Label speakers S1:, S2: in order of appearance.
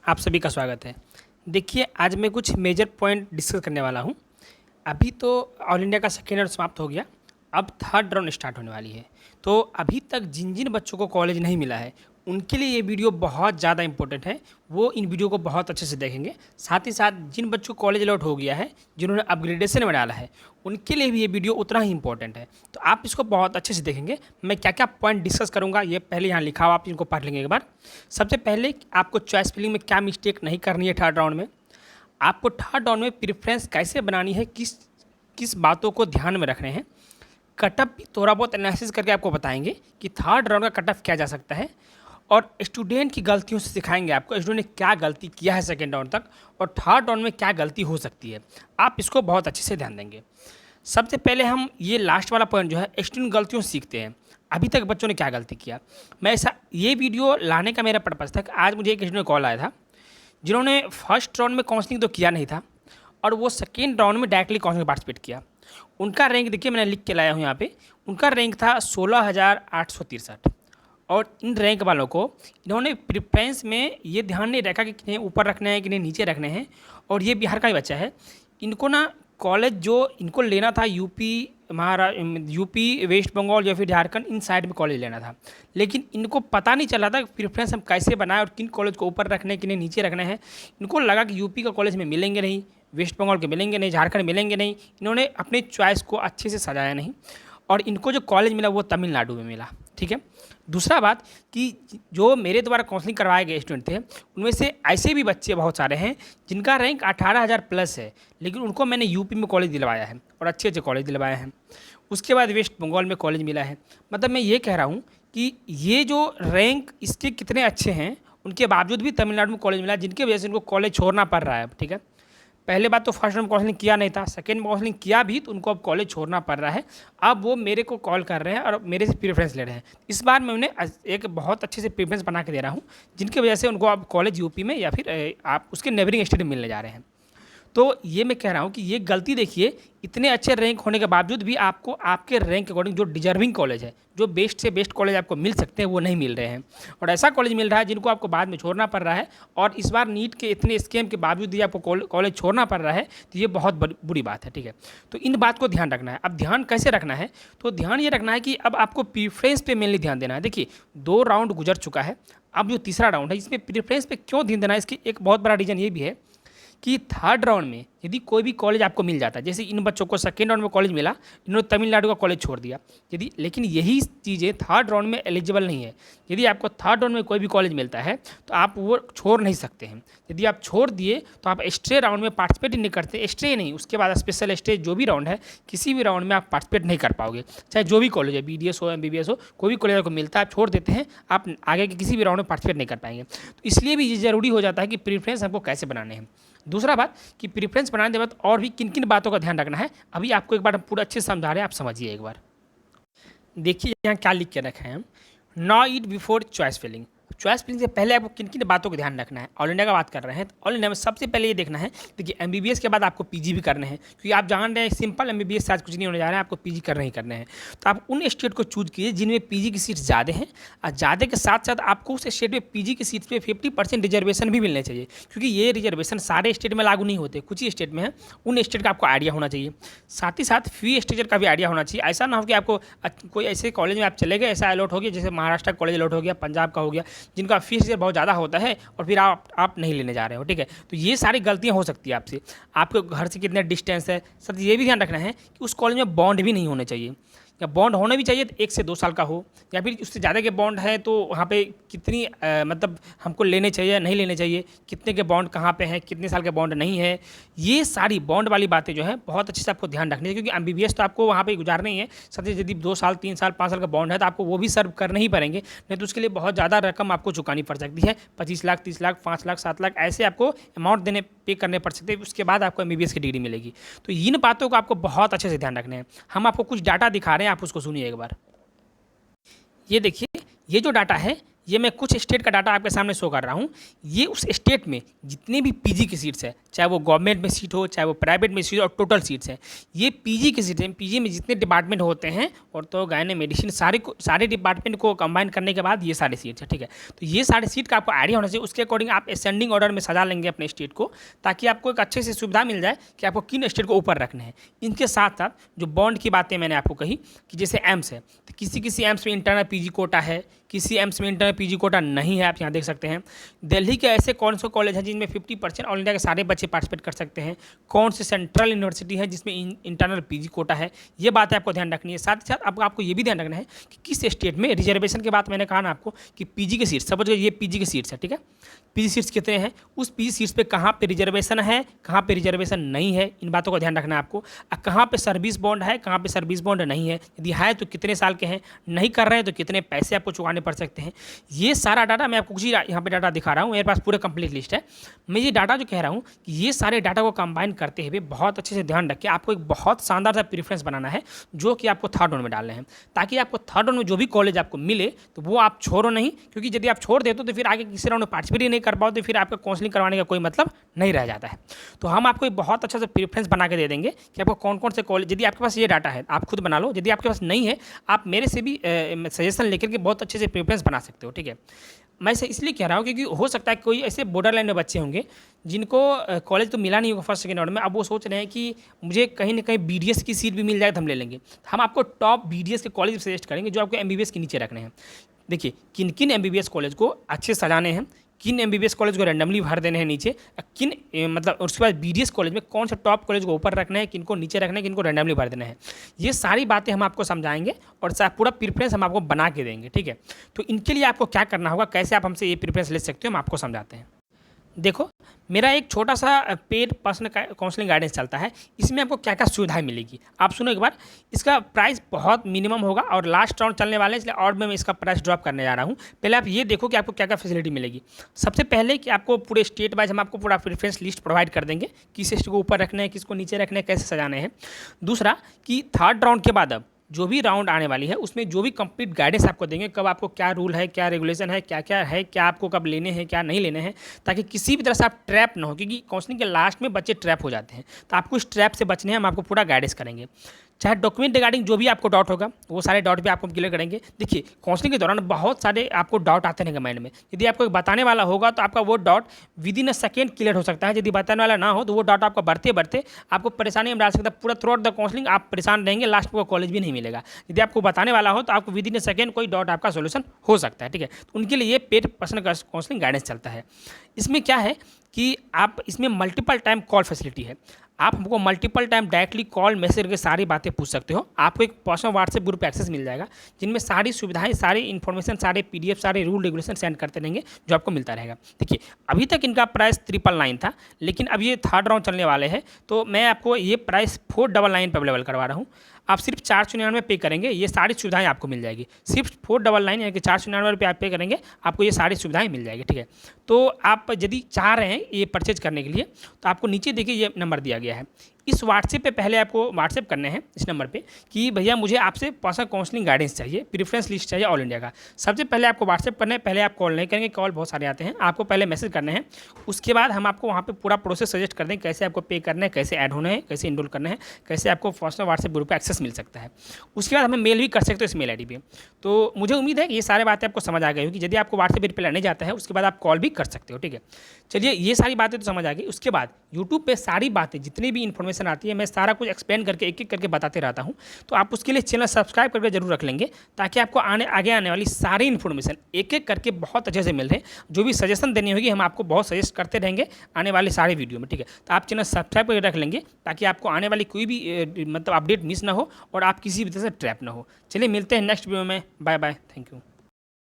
S1: आप सभी का स्वागत है। देखिए, आज मैं कुछ मेजर पॉइंट डिस्कस करने वाला हूँ। अभी तो ऑल इंडिया का सेकेंड राउंड समाप्त हो गया, अब थर्ड राउंड स्टार्ट होने वाली है। तो अभी तक जिन जिन बच्चों को कॉलेज नहीं मिला है, उनके लिए ये वीडियो बहुत ज़्यादा इंपॉर्टेंट है। वो इन वीडियो को बहुत अच्छे से देखेंगे। साथ ही साथ जिन बच्चों को कॉलेज अलॉट हो गया है, जिन्होंने अपग्रेडेशन में डाला है, उनके लिए भी ये वीडियो उतना ही इंपॉर्टेंट है। तो आप इसको बहुत अच्छे से देखेंगे। मैं क्या क्या पॉइंट डिस्कस करूँगा, ये पहले यहाँ लिखा हुआ, आप इनको पढ़ लेंगे एक बार। सबसे पहले आपको चॉइस फिलिंग में क्या मिस्टेक नहीं करनी है थर्ड राउंड में। आपको थर्ड राउंड में प्रेफरेंस कैसे बनानी है, किस किस बातों को ध्यान में रखने हैं। कटअप भी थोड़ा बहुत एनालिसिस करके आपको बताएंगे कि थर्ड राउंड का कटअप किया जा सकता है। और स्टूडेंट की गलतियों से सिखाएंगे आपको स्टूडेंट ने क्या गलती किया है सेकेंड राउंड तक, और थर्ड राउंड में क्या गलती हो सकती है। आप इसको बहुत अच्छे से ध्यान देंगे। सबसे पहले हम ये लास्ट वाला पॉइंट जो है, स्टूडेंट गलतियों से सीखते हैं। अभी तक बच्चों ने क्या गलती किया, मैं ऐसा ये वीडियो लाने का मेरा पर्पज़ था कि आज मुझे एक स्टूडेंट कॉल आया था जिन्होंने फर्स्ट राउंड में काउंसलिंग तो किया नहीं था, और वो सेकेंड राउंड में डायरेक्टली काउंसलिंग में पार्टिसिपेट किया। उनका रैंक देखिए, मैंने लिख के लाया हूँ यहाँ पे। उनका रैंक था 16,863। और इन रैंक वालों को इन्होंने प्रेफरेंस में ये ध्यान नहीं रखा कि किन्हें ऊपर रखना है, किन्हें नीचे रखने हैं। और ये बिहार का ही बच्चा है। इनको ना कॉलेज जो इनको लेना था यूपी, वेस्ट बंगाल या फिर झारखंड, इन साइड में कॉलेज लेना था। लेकिन इनको पता नहीं चला था प्रेफरेंस हम कैसे बनाएं और किन कॉलेज को ऊपर रखने हैं, किन्हें नीचे रखना है। इनको लगा कि यूपी का कॉलेज में मिलेंगे नहीं, वेस्ट बंगाल के मिलेंगे नहीं, झारखंड मिलेंगे नहीं। इन्होंने अपने चॉइस को अच्छे से सजाया नहीं, और इनको जो कॉलेज मिला वो तमिलनाडु में मिला। ठीक है। दूसरा बात कि जो मेरे द्वारा काउंसलिंग करवाए गए स्टूडेंट थे, उनमें से ऐसे भी बच्चे बहुत सारे हैं जिनका रैंक 18,000 प्लस है, लेकिन उनको मैंने यूपी में कॉलेज दिलवाया है और अच्छे अच्छे कॉलेज दिलवाए हैं। उसके बाद वेस्ट बंगाल में कॉलेज मिला है। मतलब मैं ये कह रहा हूँ कि ये जो रैंक इसके कितने अच्छे हैं, उनके बावजूद भी तमिलनाडु में कॉलेज मिला, जिनकी वजह से इनको कॉलेज छोड़ना पड़ रहा है। ठीक है। पहले बात तो फर्स्ट राउंड काउंसलिंग किया नहीं था, सेकेंड काउंसलिंग किया भी तो उनको अब कॉलेज छोड़ना पड़ रहा है। अब वो मेरे को कॉल कर रहे हैं और मेरे से प्रेफरेंस ले रहे हैं। इस बार मैं उन्हें एक बहुत अच्छे से प्रेफरेंस बना के दे रहा हूँ, जिनकी वजह से उनको अब कॉलेज यूपी में या फिर आप उसके नेबरिंग स्टेट में मिलने जा रहे हैं। तो ये मैं कह रहा हूँ कि ये गलती देखिए, इतने अच्छे रैंक होने के बावजूद भी आपको आपके रैंक के अकॉर्डिंग जो डिजर्विंग कॉलेज है, जो बेस्ट से बेस्ट कॉलेज आपको मिल सकते हैं, वो नहीं मिल रहे हैं। और ऐसा कॉलेज मिल रहा है जिनको आपको बाद में छोड़ना पड़ रहा है। और इस बार नीट के इतने स्कैम के बावजूद भी आपको कॉलेज छोड़ना पड़ रहा है, तो ये बहुत बुरी बात है। ठीक है। तो इन बात को ध्यान रखना है। अब ध्यान कैसे रखना है, तो ध्यान ये रखना है कि अब आपको प्रीफ्रेंस पे मेनली ध्यान देना है। देखिए, 2 राउंड गुजर चुका है, अब जो तीसरा राउंड है इसमें प्रीफ्रेंस पे क्यों ध्यान देना है, इसकी एक बहुत बड़ा रीज़न ये भी है कि थर्ड राउंड में यदि कोई भी कॉलेज आपको मिल जाता है, जैसे इन बच्चों को सेकेंड राउंड में कॉलेज मिला, इन्होंने तमिलनाडु का कॉलेज छोड़ दिया, यदि लेकिन यही चीज़ें थर्ड राउंड में एलिजिबल नहीं है। यदि आपको थर्ड राउंड में कोई भी कॉलेज मिलता है तो आप वो छोड़ नहीं सकते हैं। यदि आप छोड़ दिए तो आप एक्स्ट्रे राउंड में पार्टिसिपेट नहीं करते, एक्स्ट्रे नहीं, उसके बाद स्पेशल स्टेज जो भी राउंड है, किसी भी राउंड में आप पार्टिसिपेट नहीं कर पाओगे। चाहे जो भी कॉलेज है, BDS हो, MBBS हो, कोई भी कॉलेज आपको मिलता है, आप छोड़ देते हैं, आप आगे के किसी भी राउंड में पार्टिसिपेट नहीं कर पाएंगे। तो इसलिए भी ये ज़रूरी हो जाता है कि प्रेफरेंस आपको कैसे बनाने हैं। दूसरा बात कि प्रेफरेंस बनाने के बाद और भी किन किन बातों का ध्यान रखना है, अभी आपको एक बार पूरा अच्छे से समझा रहे हैं, आप समझिए एक बार। देखिए यहाँ क्या लिख के रखे हैं हम, know it before choice filling. Choice filling से पहले आपको किन किन बातों का ध्यान रखना है। ऑल इंडिया का बात कर रहे हैं, तो ऑल इंडिया में सबसे पहले ये देखना है, देखिए MBBS के बाद आपको PG भी करने हैं, क्योंकि आप जान रहे हैं सिंपल MBBS से आज कुछ नहीं होने जा रहा है, आपको PG करने ही करने हैं। तो आप उन स्टेट को चूज कीजिए जिनमें PG की सीट ज़्यादा हैं, और ज़्यादा के साथ साथ आपको उस स्टेट में PG की सीट पर 50% रिजर्वेशन भी मिलने चाहिए, क्योंकि ये रिजर्वेशन सारे स्टेट में लागू नहीं होते, कुछ ही स्टेट में है। उन स्टेट का आपको आइडिया होना चाहिए। साथ ही साथ फी स्ट्रक्चर का भी आइडिया होना चाहिए। ऐसा ना हो कि आपको कोई ऐसे कॉलेज में आप चले गए, ऐसा अलॉट हो गया, जैसे महाराष्ट्र का कॉलेज अलॉट हो गया, पंजाब का हो गया, जिनका फी स्ट्रक्चर बहुत ज़्यादा होता है और फिर आप नहीं लेने जा रहे हो। ठीक है। तो ये सारी गलतियां हो सकती है आपसे। आपके घर से कितने डिस्टेंस है, साथ ये भी ध्यान रखना है कि उस कॉलेज में बॉन्ड भी नहीं होने चाहिए, या बॉन्ड होने भी चाहिए तो 1 से 2 साल का हो, या फिर उससे ज़्यादा के बॉन्ड है तो वहाँ पे कितनी मतलब हमको लेने चाहिए नहीं लेने चाहिए, कितने के बॉन्ड कहाँ पे हैं, कितने साल के बॉन्ड नहीं है। ये सारी बॉन्ड वाली बातें जो है बहुत अच्छे से आपको ध्यान रखनी है, क्योंकि MBBS तो आपको वहाँ पे गुजारना ही है। साथ ही यदि 2 साल 3 साल 5 साल का बॉन्ड है तो आपको वो भी सर्व करने ही पड़ेंगे, नहीं तो उसके लिए बहुत ज़्यादा रकम आपको चुकानी पड़ सकती है। 25 लाख, 30 लाख, 5 लाख, 7 लाख, ऐसे आपको अमाउंट पे करने पड़ सकते हैं। उसके बाद आपको MBBS की डिग्री मिलेगी। तो इन बातों को आपको बहुत अच्छे से ध्यान रखना है। हम आपको कुछ डाटा दिखा रहे हैं, आप उसको सुनिए एक बार। ये देखिए, ये जो डाटा है ये मैं कुछ स्टेट का डाटा आपके सामने शो कर रहा हूँ। ये उस स्टेट में जितने भी पीजी की सीट्स हैं, चाहे वो गवर्नमेंट में सीट हो, चाहे वो प्राइवेट में सीट हो, और टोटल सीट्स हैं, ये पीजी की सीट्स हैं। पीजी में जितने डिपार्टमेंट होते हैं, और तो गायने मेडिसिन सारे डिपार्टमेंट को कंबाइन करने के बाद ये सारे सीट्स हैं, ठीक है। तो ये सारे सीट का आपको आइडिया होना चाहिए। उसके अकॉर्डिंग आप असेंडिंग ऑर्डर में सजा लेंगे अपने स्टेट को, ताकि आपको एक अच्छे से सुविधा मिल जाए कि आपको किन स्टेट को ऊपर रखने हैं। इनके साथ साथ जो बॉन्ड की बातें मैंने आपको कही कि जैसे एम्स है, तो किसी एम्स में इंटरनल पीजी कोटा है, किसी एम्स में इंटरनल पीजी कोटा नहीं है। आप यहाँ देख सकते हैं दिल्ली के ऐसे कौन से कॉलेज हैं जिनमें 50% ऑल इंडिया के सारे बच्चे पार्टिसिपेट कर सकते हैं, कौन से सेंट्रल यूनिवर्सिटी है जिसमें इंटरनल पीजी कोटा है। ये बातें आपको ध्यान रखनी है। साथ ही साथ आपको ये भी ध्यान रखना है कि किस स्टेट में रिजर्वेशन की बात मैंने कहा ना आपको कि पीजी की सीट्स, सपोज ये पीजी की सीट्स है, ठीक है, पीजी सीट्स कितने हैं, उस पीजी सीट्स पे कहाँ पे रिजर्वेशन है, कहाँ पे रिजर्वेशन नहीं है, इन बातों का ध्यान रखना है आपको। कहाँ पे सर्विस बॉन्ड है, कहाँ पे सर्विस बॉन्ड नहीं है, यदि है तो कितने साल के हैं, नहीं कर रहे हैं तो कितने पैसे आपको चुकाने पड़ सकते हैं। ये सारा डाटा मैं आपको कुछ यहाँ पे डाटा दिखा रहा हूँ, मेरे पास पूरा कंप्लीट लिस्ट है। मैं ये डाटा जो कह रहा हूँ कि ये सारे डाटा को कंबाइन करते हुए बहुत अच्छे से ध्यान रखिए, आपको एक बहुत शानदार सा प्रेफरेंस बनाना है जो कि आपको थर्ड राउंड में डालने हैं, ताकि आपको थर्ड राउंड में जो भी कॉलेज आपको मिले तो वो आप छोड़ो नहीं, क्योंकि यदि आप छोड़ देते हो तो फिर आगे किसी राउंड में पार्टिसिपेट ही नहीं कर पाओ, तो फिर आपका काउंसलिंग करवाने का कोई मतलब नहीं रह जाता है। तो हम आपको एक बहुत अच्छा सा प्रेफरेंस बना के दे देंगे कि आपको कौन कौन से कॉलेज, यदि आपके पास ये डाटा है आप खुद बना लो, यदि आपके पास नहीं है आप मेरे से भी सजेशन लेकर के बहुत अच्छे से प्रेफरेंस बना सकते हो, ठीक है। मैं इसे इसलिए कह रहा हूँ क्योंकि हो सकता है कोई ऐसे बॉर्डर लाइन में बच्चे होंगे जिनको कॉलेज तो मिला नहीं होगा फर्स्ट सेकेंड राउंड में, अब वो सोच रहे हैं कि मुझे कहीं ना कहीं बीडीएस की सीट भी मिल जाए तो हम ले लेंगे। हम आपको टॉप बीडीएस के कॉलेज सजेस्ट करेंगे जो आपको एमबीबीएस के नीचे रखने हैं। देखिए किन किन एमबीबीएस कॉलेज को अच्छे सजाने हैं, किन एमबीबीएस कॉलेज को रैंडमली भर देने हैं नीचे, किन मतलब उसके बाद बीडीएस कॉलेज में कौन से टॉप कॉलेज को ऊपर रखना है, किन को नीचे रखना है, किन को रैंडमली भर देना है, ये सारी बातें हम आपको समझाएंगे और पूरा प्रेफरेंस हम आपको बना के देंगे, ठीक है। तो इनके लिए आपको क्या करना होगा, कैसे आप हमसे ये प्रेफरेंस ले सकते हो, हम आपको समझाते हैं। देखो मेरा एक छोटा सा पेड पर्सनल काउंसलिंग गाइडेंस चलता है, इसमें आपको क्या क्या सुविधाएं मिलेगी आप सुनो एक बार। इसका प्राइस बहुत मिनिमम होगा और लास्ट राउंड चलने वाले हैं, इसलिए और मैं इसका प्राइस ड्रॉप करने जा रहा हूं। पहले आप ये देखो कि आपको क्या क्या फैसिलिटी मिलेगी। सबसे पहले कि आपको पूरे स्टेट वाइज हम आपको पूरा प्रेफरेंस लिस्ट प्रोवाइड कर देंगे, किस स्टेट को ऊपर रखना है, किसको नीचे रखना है, कैसे सजाने हैं। दूसरा कि थर्ड राउंड के बाद अब जो भी राउंड आने वाली है उसमें जो भी कंप्लीट गाइडेंस आपको देंगे, कब आपको क्या रूल है, क्या रेगुलेशन है, क्या क्या है, क्या आपको कब लेने हैं, क्या नहीं लेने हैं, ताकि किसी भी तरह से आप ट्रैप ना हो, क्योंकि काउंसलिंग के लास्ट में बच्चे ट्रैप हो जाते हैं। तो आपको इस ट्रैप से बचने हैं, हम आपको पूरा गाइडेंस करेंगे। चाहे डॉक्यूमेंट रिगार्डिंग जो भी आपको डाउट होगा वो सारे डाउट भी आपको क्लियर करेंगे। देखिए काउंसलिंग के दौरान बहुत सारे आपको डाउट आते रहेंगे माइंड में, यदि आपको बताने वाला होगा तो आपका वो doubt with in a second clear हो सकता है। यदि बताने वाला ना हो तो वो डाउट आपका बढ़ते बढ़ते आपको परेशानी में डाल सकता है। पूरा थ्रू आउट द काउंसलिंग आप परेशान रहेंगे, लास्ट में कॉलेज भी नहीं मिलेगा। यदि आपको बताने वाला हो तो आपको विद इन अ सेकेंड कोई डाउट आपका सोल्यूशन हो सकता है, ठीक है। तो उनके लिए ये पेड पर्सनल काउंसलिंग गाइडेंस चलता है। इसमें क्या है कि आप इसमें मल्टीपल टाइम कॉल फैसिलिटी है, आप हमको multiple time directly call message करके सारी बातें पूछ सकते हो। आपको एक पर्सनल व्हाट्सएप ग्रुप एक्सेस मिल जाएगा जिनमें सारी सुविधाएं, सारी इन्फॉर्मेशन, सारे पीडीएफ, सारे रूल रेगुलेशन सेंड करते रहेंगे जो आपको मिलता रहेगा। देखिए अभी तक इनका प्राइस 999 था, लेकिन अब ये थर्ड राउंड चलने वाले हैं तो मैं आपको ये प्राइस 499 पर अवेलेबल करवा रहा हूँ। आप सिर्फ 499 पे करेंगे, ये सारी सुविधाएं आपको मिल जाएगी। सिर्फ 499 यानी कि 499 पे आप पे करेंगे, आपको ये सारी सुविधाएं मिल जाएगी, ठीक है। तो आप यदि चाह रहे हैं ये परचेज करने के लिए तो आपको नीचे देखिए ये नंबर दिया गया है, इस व्हाट्सएप पे पहले आपको व्हाट्सएप करने हैं इस नंबर पे कि भैया मुझे आपसे पर्सनल काउंसलिंग गाइडेंस चाहिए, प्रेफरेंस लिस्ट चाहिए ऑल इंडिया का। सबसे पहले आपको व्हाट्सएप करना है, पहले आप कॉल नहीं करेंगे, कॉल बहुत सारे आते हैं, आपको पहले मैसेज करने हैं। उसके बाद हम आपको वहाँ पे पूरा प्रोसेस सजेस्ट कर देंगे, कैसे आपको पे करना है, कैसे ऐड होना है, कैसे इनरोल करना है, कैसे आपको पर्सनल व्हाट्सएप ग्रुप पर एक्सेस मिल सकता है। उसके बाद हमें मेल भी कर सकते हो इस मेल ID पे। तो मुझे उम्मीद है कि ये सारी बातें आपको समझ आ गई होगी। यदि आपको व्हाट्सएप रिप्लाई नहीं जाता है उसके बाद आप कॉल भी कर सकते हो, ठीक है। चलिए ये सारी बातें तो समझ आ गई। उसके बाद यूट्यूब पे सारी बातें जितनी भी इन्फॉर्मेशन आती है मैं सारा कुछ एक्सप्लेन करके एक एक करके बताते रहता हूँ। तो आप उसके लिए चैनल सब्सक्राइब करके जरूर रख लेंगे ताकि आपको आगे आने वाली सारी इन्फॉर्मेशन एक एक करके बहुत अच्छे से मिल रहे। जो भी सजेशन देनी होगी हम आपको बहुत सजेस्ट करते रहेंगे आने वाले सारे वीडियो में, ठीक है। तो आप चैनल सब्सक्राइब करके रख लेंगे ताकि आपको आने वाली कोई भी मतलब अपडेट मिस ना हो और आप किसी भी तरह से ट्रैप ना हो। चलिए मिलते हैं नेक्स्ट वीडियो में, बाय बाय, थैंक यू।